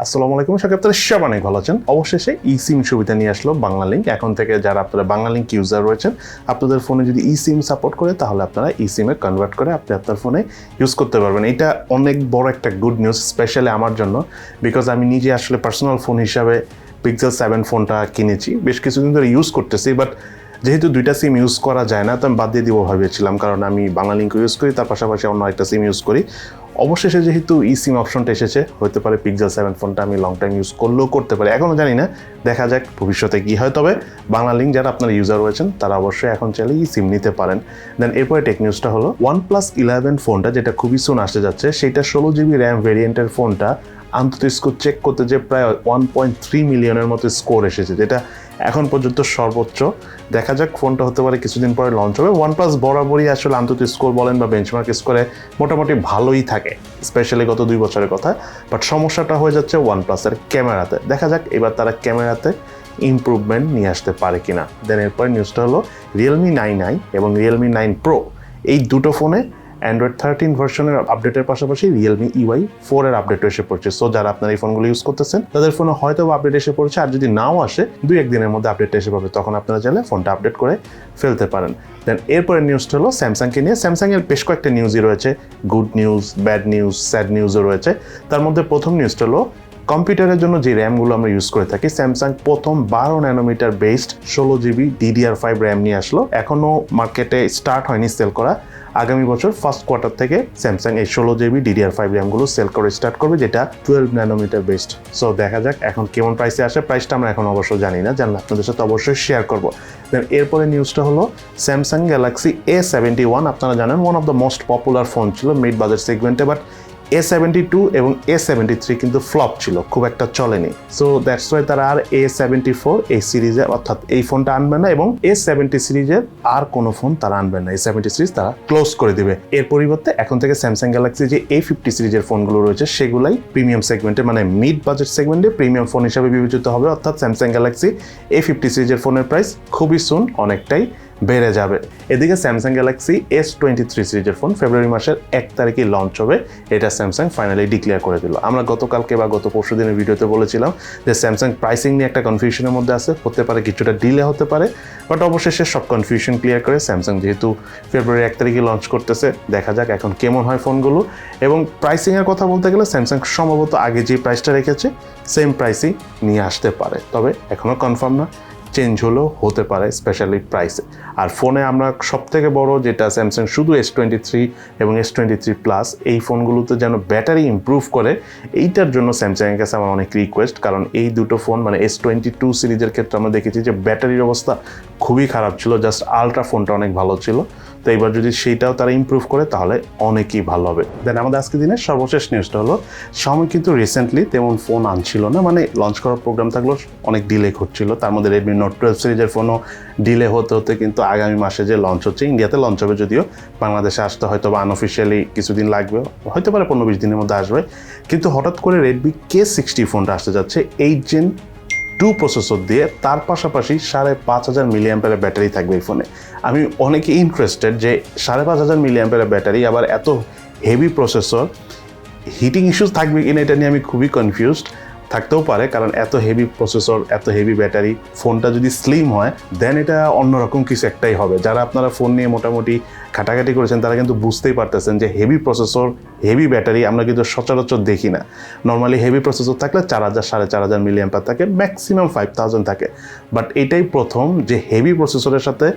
আসসালামু আলাইকুম, আপনারা সব অনেক ভালো আছেন। অবশেষে eSIM সুবিধা নিয়ে আসলো বাংলালিংক। এখন থেকে যারা আপনারা বাংলালিংক ইউজার রয়েছেন, আপনাদের ফোনে যদি eSIM সাপোর্ট করে তাহলে আপনারা eSIM এ কনভার্ট করে আপনি আপনার ফোনে ইউজ করতে পারবেন। এটা অনেক বড় একটা গুড নিউজ, স্পেশালি আমার জন্য, বিকজ আমি নিজে আসলে পার্সোনাল ফোন হিসাবে Pixel 7 ফোনটা কিনেছি, বেশ কিছুদিন ধরে ইউজ করতেছি। বাট যেহেতু দুইটা সিম ইউজ করা যায় না, তো আমি বাদ দিয়ে দিব ভেবেছিলাম, কারণ আমি বাংলালিংক ইউজ করি, তার পাশাপাশি অন্য একটা সিম ইউজ করি। অবশেষে যেহেতু eSIM অপশনটা এসেছে, হতে পারে Pixel 7 ফোনটা আমি লং টাইম ইউজ করলেও করতে পারি, এখনও জানি না, দেখা যাক ভবিষ্যতে কী হয়। তবে বাংলালিংক যারা আপনার ইউজার রয়েছেন তারা অবশ্যই এখন চাইলে eSIM নিতে পারেন। দেন এরপরে টেক নিউজটা হলো OnePlus 11 ফোনটা, যেটা খুবই সুন আসতে যাচ্ছে, সেটা 16GB র্যাম ভেরিয়েন্টের ফোনটা AnTuTu স্কোর চেক করতে যে প্রায় 1.3 মিলিয়নের মতো স্কোর এসেছে, যেটা এখন পর্যন্ত সর্বোচ্চ। দেখা যাক, ফোনটা হতে পারে কিছুদিন পরে লঞ্চ হবে। OnePlus বরাবরই আসলে AnTuTu স্কোর বলেন বা বেঞ্চমার্ক স্কোরে মোটামুটি ভালোই থাকে, স্পেশালি গত 2 বছরের কথা। বাট সমস্যাটা হয়ে যাচ্ছে OnePlus-এর ক্যামেরাতে। দেখা যাক এবার তারা ক্যামেরাতে ইমপ্রুভমেন্ট নিয়ে আসতে পারে কিনা। দেন এরপরে নিউজটা হলো Realme 9i এবং Realme 9 Pro, এই দুটো ফোনে Android 13 ভার্সনের আপডেটের পাশাপাশি Realme UI 4 এর আপডেট এসে পড়ছে। সো যারা আপনারা এই ফোনগুলো ইউজ করতেছেন তাদের ফোনে হয়তো আপডেট এসে পড়ছে, আর যদি নাও আসে 2-1 দিনের মধ্যে আপডেট এসে পাবে, তখন আপনারা চাইলে ফোনটা আপডেট করে ফেলতে পারেন। দেন এরপরে নিউজটা হলো স্যামসাংকে নিয়ে। স্যামসাংয়ের বেশ কয়েকটা নিউজই রয়েছে, good news, bad news, sad নিউজও রয়েছে। তার মধ্যে প্রথম নিউজটা হলো কম্পিউটারের জন্য যে র্যামগুলো আমরা ইউজ করে থাকি, স্যামসাং প্রথম 12 nanometre based 16GB DDR5 RAM নিয়ে আসলো। এখনও মার্কেটে স্টার্ট হয়নি সেল করা। আগামী বছর ফার্স্ট কোয়ার্টার থেকে স্যামসাং এই 16GB DDR5 র্যামগুলো সেল করে স্টার্ট করবে, যেটা 12 ন্যানোমিটার বেসড। সো দেখা যাক এখন কেমন প্রাইসে আসে। প্রাইসটা আমরা এখন অবশ্য জানি না, জানলে আপনাদের সাথে অবশ্যই শেয়ার করবো। দেন এরপরে নিউজটা হলো স্যামসাং গ্যালাক্সি A71। আপনারা জানেন one of the most popular phone ছিল মিড বাজেট সেগমেন্টে, বাট A72 এবং A73 কিন্তু ফ্লপ ছিল, খুব একটা চলেনি। সো দ্যাটস ওয়াই তারা আর A74 এই সিরিজে, অর্থাৎ এই ফোনটা আনবে না, এবং A70 সিরিজের আর কোনো ফোন তারা আনবে না। A70 সিরিজ তারা ক্লোজ করে দিবে। এর পরিবর্তে এখন থেকে স্যামসাং গ্যালাক্সি যে A50 সিরিজের ফোনগুলো রয়েছে সেগুলাই প্রিমিয়াম সেগমেন্টে, মানে মিড বাজেট সেগমেন্টে প্রিমিয়াম ফোন হিসাবে বিবেচিত হবে। অর্থাৎ স্যামসাং গ্যালাক্সি A50 সিরিজের ফোনের প্রাইস খুবই সুন অনেকটাই বেড়ে যাবে। এদিকে স্যামসাং গ্যালাক্সি S23 সিরিজের ফোন ফেব্রুয়ারি মাসের 1 তারিখে লঞ্চ হবে, এটা স্যামসাং ফাইনালি ডিক্লেয়ার করে দিল। আমরা গতকালকে বা গত পরশু দিনের ভিডিওতে বলেছিলাম যে স্যামসাং প্রাইসিং নিয়ে একটা কনফিউশনের মধ্যে আছে, হতে পারে কিছুটা ডিলে হতে পারে, বাট অবশেষে সব কনফিউশন ক্লিয়ার করে স্যামসাং যেহেতু ফেব্রুয়ারি 1 তারিখে লঞ্চ করতেছে, দেখা যাক এখন কেমন হয় ফোনগুলো। এবং প্রাইসিংয়ের কথা বলতে গেলে স্যামসাং সম্ভবত আগে যে প্রাইসটা রেখেছে সেম প্রাইসই নিয়ে আসতে পারে, তবে এখনও কনফার্ম না, চেঞ্জ হলেও হতে পারে, স্পেশালি প্রাইসে। আর ফোনে আমরা সবথেকে বড় যেটা স্যামসাং শুধু S23 এবং S23 প্লাস এই ফোনগুলোতে যেন ব্যাটারি ইমপ্রুভ করে, এইটার জন্য স্যামসাংয়ের কাছে আমার অনেক রিকোয়েস্ট। কারণ এই দুটো ফোন, মানে S22 সিরিজের ক্ষেত্রে আমরা দেখেছি যে ব্যাটারির অবস্থা খুবই খারাপ ছিল, জাস্ট আলট্রা ফোনটা অনেক ভালো ছিল। তো এবার যদি সেইটাও তারা ইমপ্রুভ করে তাহলে অনেকই ভালো হবে। দেন আমাদের আজকে দিনের সর্বশেষ নিউজটা হলো Xiaomi কিন্তু রিসেন্টলি তেমন ফোন আনছিল না, মানে লঞ্চ করার প্রোগ্রাম থাকলেও অনেক ডিলে হচ্ছিল। তার মধ্যে Redmi Note 12 সিরিজের ফোনও ডিলে হতে হতে কিন্তু আগামী মাসে যে লঞ্চ হচ্ছে, ইন্ডিয়াতে লঞ্চ হবে, যদিও বাংলাদেশে আসতে হয়তো বা আনঅফিসিয়ালি কিছুদিন লাগবে, হতে পারে 15-20 দিনের মধ্যে আসবে। কিন্তু হঠাৎ করে Redmi K60 ফোনটা আসতে যাচ্ছে 8 Gen 2 প্রসেসর দিয়ে, তার পাশাপাশি 5500 মিলিঅ্যাম্পিয়ারের ব্যাটারি থাকবে এই ফোনে। আমি অনেকে ইন্টারেস্টেড যে 5500 মিলিঅ্যাম্পিয়ারের ব্যাটারি, আবার এত হেভি প্রসেসর, হিটিং ইস্যুস থাকবে কিনা এটা নিয়ে আমি খুবই কনফিউজড। থাকতেও পারে, কারণ এত হেভি প্রসেসর, এত হেভি ব্যাটারি, ফোনটা যদি স্লিম হয় দেন এটা অন্যরকম কিছু একটাই হবে। যারা আপনারা ফোন নিয়ে মোটামুটি ঘাটাঘাটি করেছেন তারা কিন্তু বুঝতেই পারতেছেন যে হেভি প্রসেসর, হেভি ব্যাটারি আমরা কিন্তু সচরাচর দেখি না। নর্মালি হেভি প্রসেসর থাকলে 4000, 4500 মিলিঅ্যাম্পিয়ার থাকে, ম্যাক্সিমাম 5000 থাকে। বাট এটাই প্রথম যে হেভি প্রসেসরের সাথে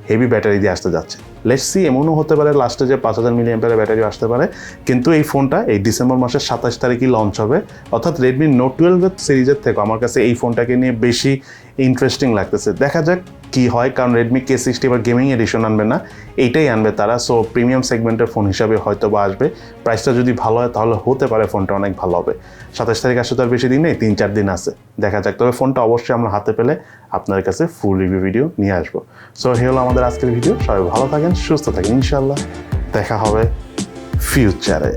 হেভি ব্যাটারি দিয়ে আসতে যাচ্ছে। লেটস সি, এমনও হতে পারে লাস্টে যে 5000 মিলিঅ্যাম্পিয়ারের ব্যাটারি আসতে পারে। কিন্তু এই ফোনটা এই ডিসেম্বর মাসের 27 তারিখই লঞ্চ হবে, অর্থাৎ Redmi Note 12 সিরিজের থেকে আমার কাছে এই ফোনটাকে নিয়ে বেশি ইন্টারেস্টিং লাগতেছে। দেখা যাক কি হয়, কারণ Redmi K60 এবার গেমিং এডিশন আনবে না, এইটাই আনবে তারা। সো প্রিমিয়াম সেগমেন্টের ফোন হিসাবে হয়তো বা আসবে। প্রাইসটা যদি ভালো হয় তাহলে হতে পারে ফোনটা অনেক ভালো হবে। 27 তারিখ আসতে তো আর বেশি দিন নেই, 3-4 দিন আছে, দেখা যাক। তবে ফোনটা অবশ্যই আমরা হাতে পেলে আপনার কাছে ফুল রিভিউ ভিডিও নিয়ে আসবো। সো এই হলো আমাদের আজকের ভিডিও। সবাই ভালো থাকেন, সুস্থ থাকেন, ইনশাল্লাহ দেখা হবে ফিউচারে।